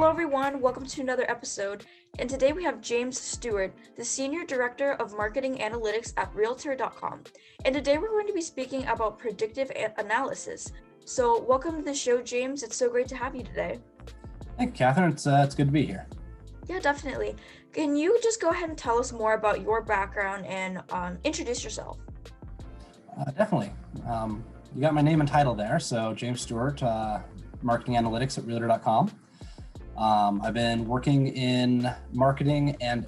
Hello everyone, welcome to another episode. And today we have James Stewart, the Senior Director of Marketing Analytics at Realtor.com. And today we're going to be speaking about predictive analysis. So welcome to the show, James. It's so great to have you today. Thank you, Catherine. It's good to be here. Yeah, definitely. Can you just go ahead and tell us more about your background and introduce yourself? Definitely. You got my name and title there. So James Stewart, Marketing Analytics at Realtor.com. I've been working in marketing and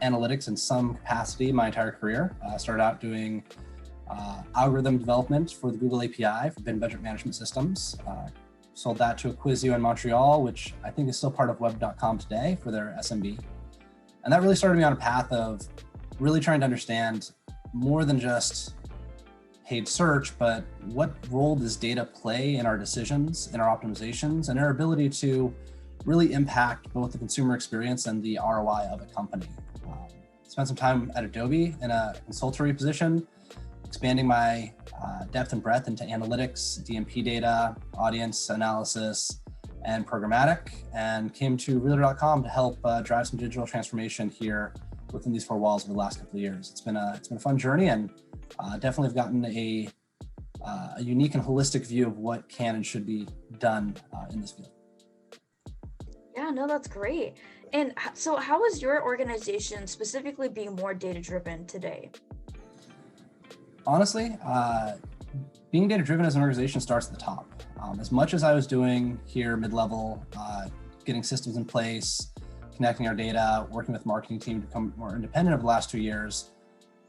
analytics in some capacity my entire career. I started out doing algorithm development for the Google API for bin budget management systems. Sold that to Acquisio in Montreal, which I think is still part of web.com today for their SMB. And that really started me on a path of really trying to understand more than just paid search, but what role does data play in our decisions, in our optimizations, and our ability to really impact both the consumer experience and the ROI of a company. Spent some time at Adobe in a consultory position, expanding my depth and breadth into analytics, DMP data, audience analysis, and programmatic, and came to Realtor.com to help drive some digital transformation here within these four walls over the last couple of years. It's been a fun journey, and definitely have gotten a unique and holistic view of what can and should be done in this field. Yeah, no, that's great. And so how is your organization specifically being more data-driven today? Honestly, being data-driven as an organization starts at the top. As much as I was doing here mid-level, getting systems in place, connecting our data, working with marketing team to become more independent over the last 2 years,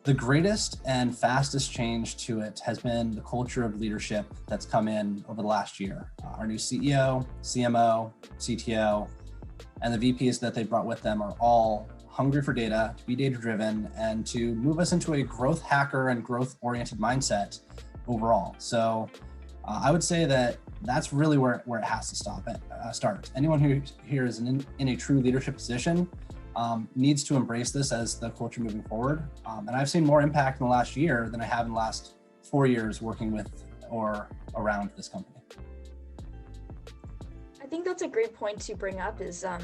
the greatest and fastest change to it has been the culture of leadership that's come in over the last year. Our new CEO, CMO, CTO, and the VPs that they brought with them are all hungry for data, to be data-driven, and to move us into a growth hacker and growth-oriented mindset overall. So I would say that that's really where it has to start. Anyone who here is in a true leadership position needs to embrace this as the culture moving forward. And I've seen more impact in the last year than I have in the last 4 years working with or around this company. I think that's a great point to bring up is that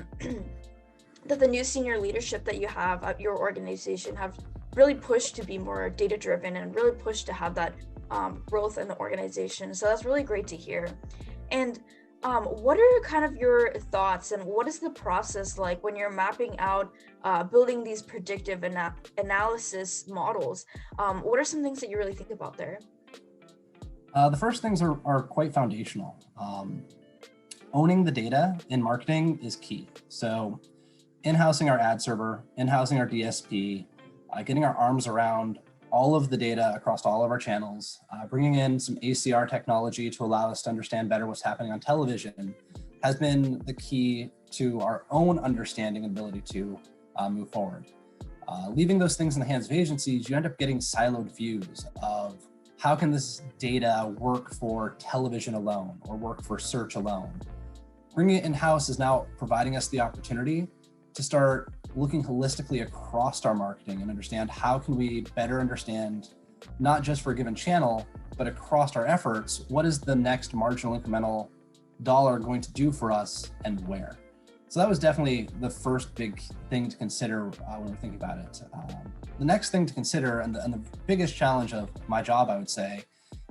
the new senior leadership that you have at your organization have really pushed to be more data-driven and really pushed to have that growth in the organization. So that's really great to hear. And what are kind of your thoughts and what is the process like when you're mapping out, building these predictive analysis models? What are some things that you really think about there? The first things are quite foundational. Owning the data in marketing is key. So in-housing our ad server, in-housing our DSP, getting our arms around all of the data across all of our channels, bringing in some ACR technology to allow us to understand better what's happening on television has been the key to our own understanding and ability to move forward. Leaving those things in the hands of agencies, you end up getting siloed views of how can this data work for television alone or work for search alone. Bringing it in-house is now providing us the opportunity to start looking holistically across our marketing and understand how can we better understand, not just for a given channel, but across our efforts, what is the next marginal incremental dollar going to do for us and where? So that was definitely the first big thing to consider when we're thinking about it. The next thing to consider, and the biggest challenge of my job, I would say,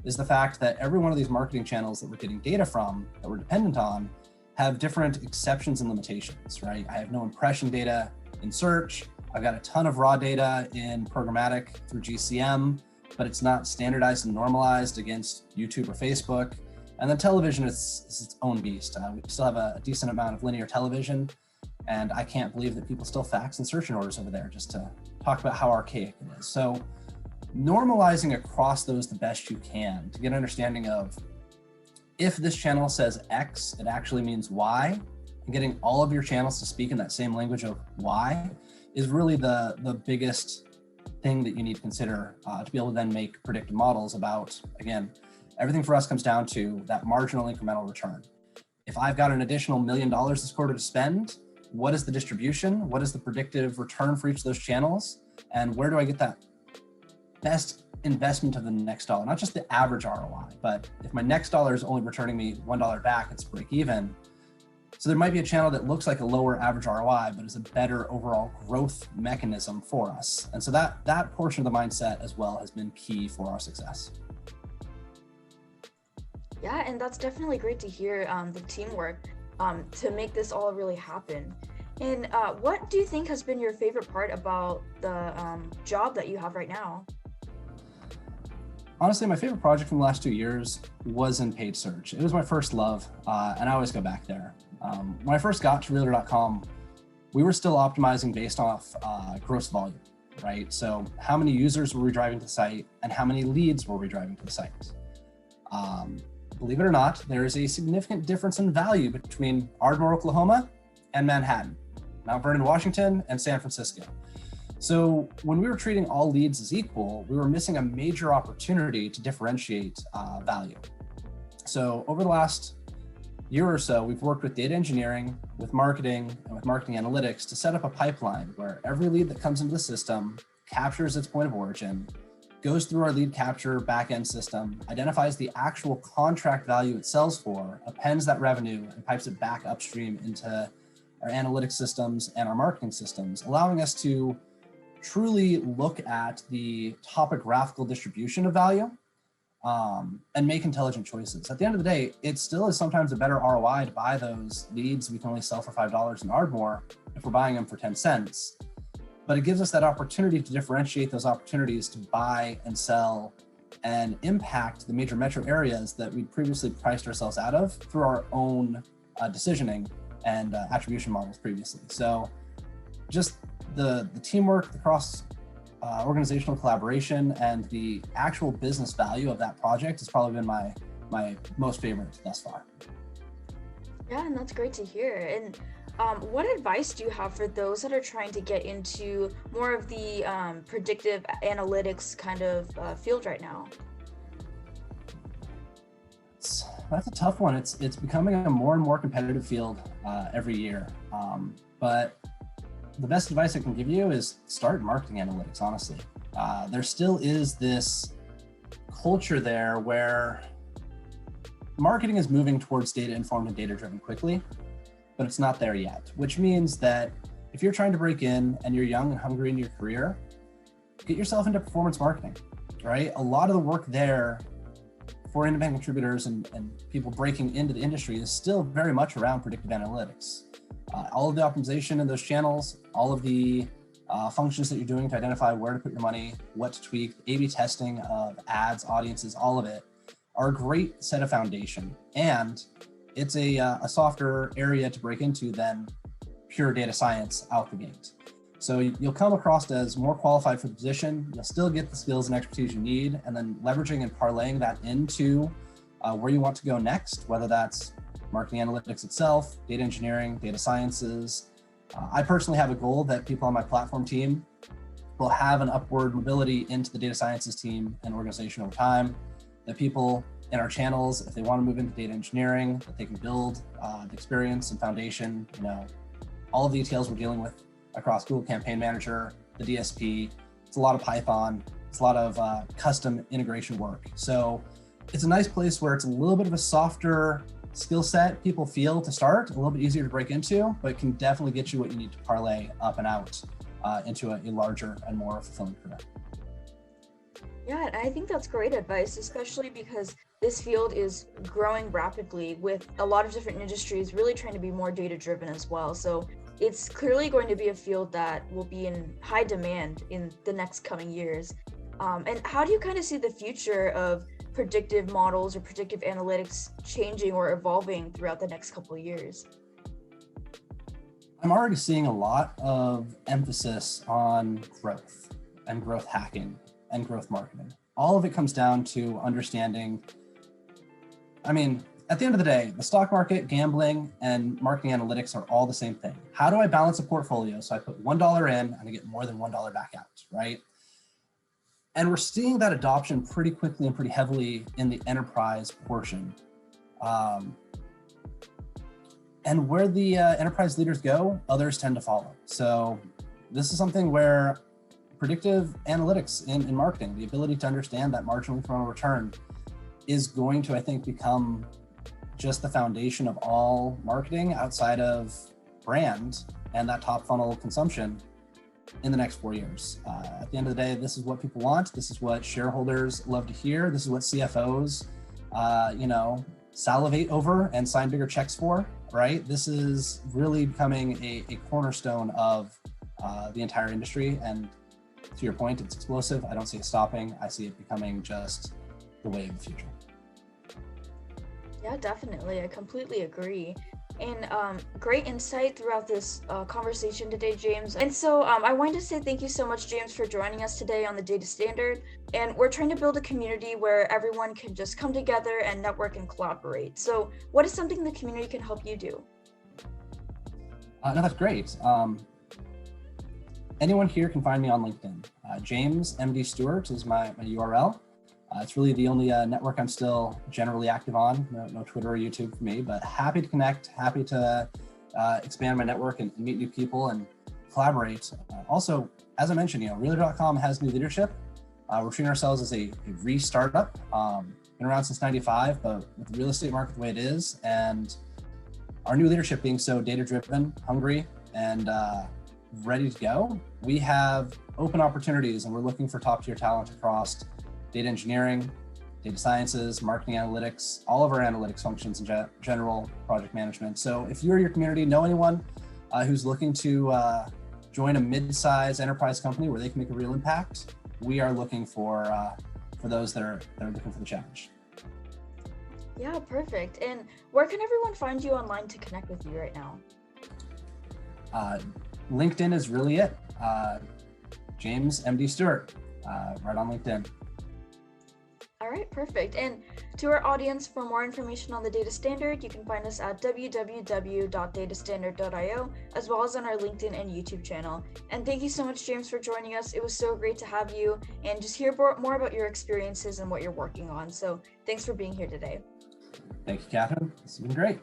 is the fact that every one of these marketing channels that we're getting data from, that we're dependent on, have different exceptions and limitations, right? I have no impression data in search. I've got a ton of raw data in programmatic through GCM, but it's not standardized and normalized against YouTube or Facebook. And then television is its own beast. We still have a decent amount of linear television, and I can't believe that people still fax and search in orders over there just to talk about how archaic it is. So normalizing across those the best you can to get an understanding of if this channel says X, it actually means Y, and getting all of your channels to speak in that same language of Y is really the biggest thing that you need to consider to be able to then make predictive models about, again, everything for us comes down to that marginal incremental return. If I've got an additional $1 million this quarter to spend, what is the distribution? What is the predictive return for each of those channels? And where do I get that best investment of the next dollar? Not just the average ROI, but if my next dollar is only returning me $1 back, it's break even. So there might be a channel that looks like a lower average ROI, but is a better overall growth mechanism for us. And so that portion of the mindset as well has been key for our success. Yeah, and that's definitely great to hear, the teamwork to make this all really happen. And what do you think has been your favorite part about the job that you have right now? Honestly, my favorite project from the last 2 years was in paid search. It was my first love, and I always go back there. When I first got to Realtor.com, we were still optimizing based off gross volume, right? So how many users were we driving to the site and how many leads were we driving to the site? Believe it or not, there is a significant difference in value between Ardmore, Oklahoma and Manhattan, Mount Vernon, Washington, and San Francisco. So when we were treating all leads as equal, we were missing a major opportunity to differentiate value. So over the last year or so, we've worked with data engineering, with marketing, and with marketing analytics to set up a pipeline where every lead that comes into the system captures its point of origin, goes through our lead capture backend system, identifies the actual contract value it sells for, appends that revenue, and pipes it back upstream into our analytics systems and our marketing systems, allowing us to truly look at the topographical distribution of value and make intelligent choices. At the end of the day, it still is sometimes a better ROI to buy those leads we can only sell for $5 in Ardmore if we're buying them for 10 cents. But it gives us that opportunity to differentiate those opportunities to buy and sell and impact the major metro areas that we previously priced ourselves out of through our own decisioning and attribution models previously. So just the teamwork, the cross organizational collaboration, and the actual business value of that project has probably been my most favorite thus far. Yeah, and that's great to hear. And what advice do you have for those that are trying to get into more of the predictive analytics kind of field right now? That's a tough one. It's becoming a more and more competitive field every year. But the best advice I can give you is start marketing analytics, honestly. There still is this culture there where marketing is moving towards data-informed and data-driven quickly, but it's not there yet, which means that if you're trying to break in and you're young and hungry in your career, get yourself into performance marketing, right? A lot of the work there for independent contributors and people breaking into the industry is still very much around predictive analytics. All of the optimization in those channels, all of the functions that you're doing to identify where to put your money, what to tweak, A/B testing of ads, audiences, all of it are a great set of foundation. And it's a softer area to break into than pure data science out the gate. So you'll come across as more qualified for the position. You'll still get the skills and expertise you need, and then leveraging and parlaying that into where you want to go next, whether that's marketing analytics itself, data engineering, data sciences. I personally have a goal that people on my platform team will have an upward mobility into the data sciences team and organization over time, that people in our channels, if they want to move into data engineering, that they can build the experience and foundation, all of the details we're dealing with across Google Campaign Manager, the DSP. It's a lot of Python. It's a lot of custom integration work. So it's a nice place where it's a little bit of a softer skill set people feel to start, a little bit easier to break into, but it can definitely get you what you need to parlay up and out into a larger and more fulfilling career. Yeah, and I think that's great advice, especially because this field is growing rapidly with a lot of different industries really trying to be more data driven as well. So it's clearly going to be a field that will be in high demand in the next coming years. And how do you kind of see the future of predictive models or predictive analytics changing or evolving throughout the next couple of years? I'm already seeing a lot of emphasis on growth and growth hacking and growth marketing. All of it comes down to understanding, at the end of the day, the stock market, gambling, and marketing analytics are all the same thing. How do I balance a portfolio so I put $1 in and I get more than $1 back out, right? And we're seeing that adoption pretty quickly and pretty heavily in the enterprise portion. And where the enterprise leaders go, others tend to follow. So this is something where predictive analytics in marketing, the ability to understand that marginal incremental return, is going to, I think, become just the foundation of all marketing outside of brand and that top funnel consumption in the next 4 years. At the end of the day, this is what people want. This is what shareholders love to hear. This is what CFOs, salivate over and sign bigger checks for, right? This is really becoming a cornerstone of the entire industry. And to your point, it's explosive. I don't see it stopping. I see it becoming just the way of the future. Yeah, definitely. I completely agree. And great insight throughout this conversation today, James. And so I wanted to say thank you so much, James, for joining us today on the Data Standard. And we're trying to build a community where everyone can just come together and network and collaborate. So what is something the community can help you do? No, that's great. Anyone here can find me on LinkedIn. James MD Stewart is my URL. It's really the only network I'm still generally active on. No Twitter or YouTube for me, but happy to connect, happy to expand my network and meet new people and collaborate. Also, as I mentioned, Realtor.com has new leadership. We're treating ourselves as a re-startup. Been around since '95, but with the real estate market the way it is, and our new leadership being so data-driven, hungry, and ready to go, we have open opportunities, and we're looking for top-tier talent across data engineering, data sciences, marketing analytics, all of our analytics functions in general, project management. So if you or your community know anyone who's looking to join a mid-size enterprise company where they can make a real impact, we are looking for those that are looking for the challenge. Yeah, perfect. And where can everyone find you online to connect with you right now? LinkedIn is really it. James MD Stewart, right on LinkedIn. All right, perfect. And to our audience, for more information on the Data Standard, you can find us at www.datastandard.io, as well as on our LinkedIn and YouTube channel. And thank you so much, James, for joining us. It was so great to have you and just hear more about your experiences and what you're working on. So thanks for being here today. Thank you, Catherine. This has been great.